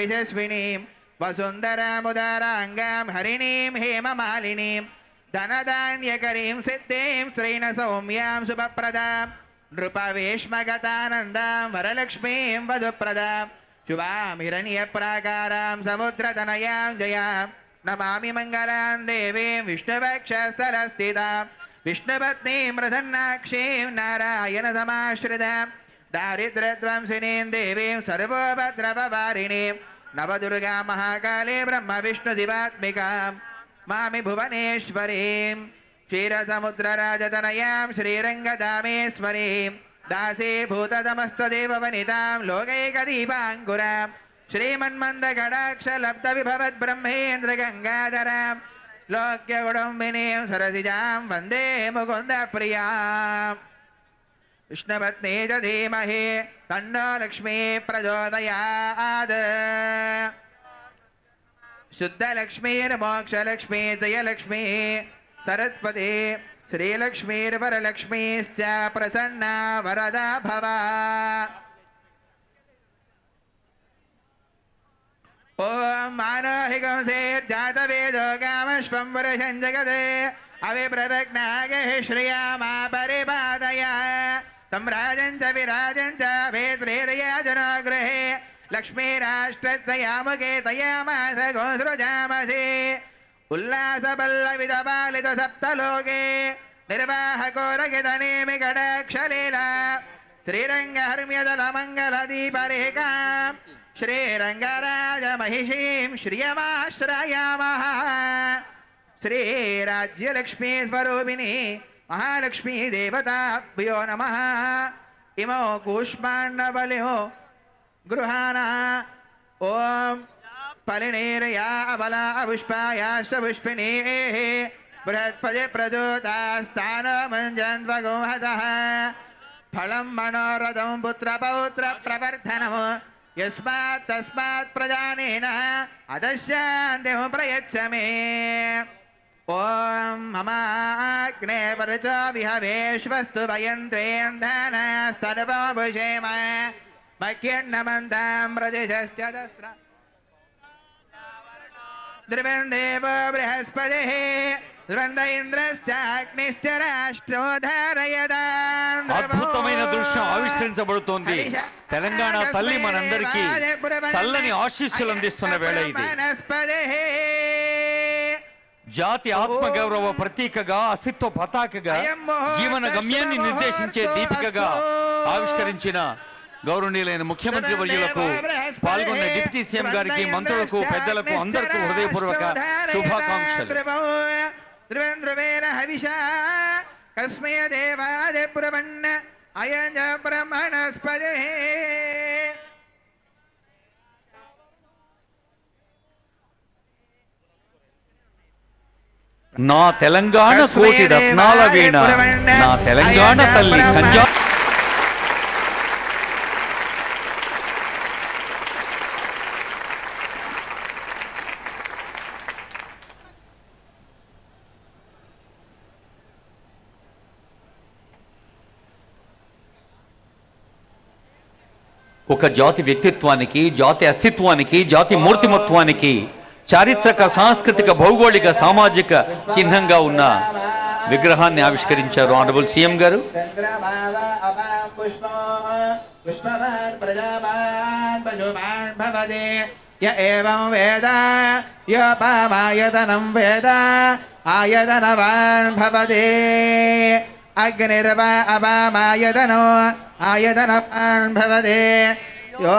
यशस्विनीं वसुन्धरामुदाराङ्गां हरिणीं हेममालिनीं धनधान्यकरीं सिद्धिं श्रीणसौम्यां शुभप्रदां नृपवेश्मगतानन्दां वरलक्ष्मीं वधुप्रदां शुभां हिरण्यप्राकारां समुद्रतनयां जयां नमामि मङ्गलां देवीं विष्णुवक्षस्थलस्थितां विष्णुपत्नीं प्रसन्नाक्षीं नारायणसमाश्रितां दारिद्र्यध्वंसिनीं देवीं सर्वोपद्रववारिणीं नवदुर्गा महाकाली ब्रह्मविष्णुदिवात्मिकां मामि भुवनेश्वरीं क्षीरसमुद्रराजतनयां श्रीरङ्गधामेश्वरीं दासीभूततमस्तदेववनितां लोकैकदीपाङ्कुरां श्रीमन्मन्दकटाक्षलब्धविभवद्ब्रह्मेन्द्रगङ्गाधरां लोक्यकुटुम्बिनीं सरसिजां वन्दे मुकुन्दप्रियाम् विष्णुपत्नी च धीमहि तन्नो लक्ष्मी प्रचोदयात् शुद्धलक्ष्मीर्मोक्षलक्ष्मी जयलक्ष्मी सरस्वती श्रीलक्ष्मीर्वरलक्ष्मीश्च प्रसन्ना वरदा भव। ओम मानोहिकंसेर्जातवेदो कामश्वं वरशं जगते अविप्रदग्नागः श्रियामा परिपादय तं राजं च विराजं च भेत्रेर्याजनो गृहे लक्ष्मीराष्ट्रस्तयामुखे तयामास गोसृजामसि उल्लासपल्लविदपालितसप्तलोके निर्वाहकोरगितनेमिकटाक्षलीला श्रीरङ्गहर्म्यदलमङ्गलदीपरेखां श्रीरङ्गराजमहिषीं श्रियमाश्रयामः। श्रीराज्यलक्ष्मी स्वरूपिणी महालक्ष्मी देवताभ्यो नमः। इमो कूष्माण्डबलिहो गृहाणा ओम फलिनेरया अबला अपुष्पायाश्च पुष्पिणीः बृहस्पति प्रचोदास्तानमञ्जन्त्वगोहसः फलं मनोरथं पुत्रपौत्र प्रवर्धनं यस्मात् तस्मात् प्रजानेन अदस्यान्तिं प्रयच्छ मे। ओम ममाग्ने परचो विहवेश्वस्तु वयन्त्वेन्धनस्तर्वभुषेम मह्यन्नमन्तां प्रदिशश्च दस्र ध्रुवन्देवो बृहस्पतिः ध्रुवन्द इंद्रश्चाग्निश्च राष्ट्रो धारयतां। అద్భుతమైన దృశ్యం ఆవిష్కరించబడుతోంది. తెలంగాణ తల్లి మనందరికీ చల్లని ఆశీస్సులు అందిస్తున్న వేళ ఇది. జాతి ఆత్మగౌరవ ప్రతీకగా, అస్తిత్వ పతాకగా, జీవన గమ్యాన్ని నిర్దేశించే దీపికగా ఆవిష్కరించిన గౌరవనీయులైన ముఖ్యమంత్రి వర్యులకు, పాల్గొన్న డిప్యూటీ సీఎం గారికి, మంత్రులకు, పెద్దలకు అందరికీ హృదయపూర్వక శుభాకాంక్షలు. నా తెలంగాణ కోటి రత్నాల వీణ, నా తెలంగాణ తల్లి కంజా. ఒక జాతి వ్యక్తిత్వానికి, జాతి అస్తిత్వానికి, జాతి మూర్తిమత్వానికి చారిత్రక, సాంస్కృతిక, భౌగోళిక, సామాజిక చిహ్నంగా ఉన్న విగ్రహాన్ని ఆవిష్కరించారు ఆనరబుల్ సీఎం గారు. अग्निर्वा अवामायतनो आयतनवान् भवते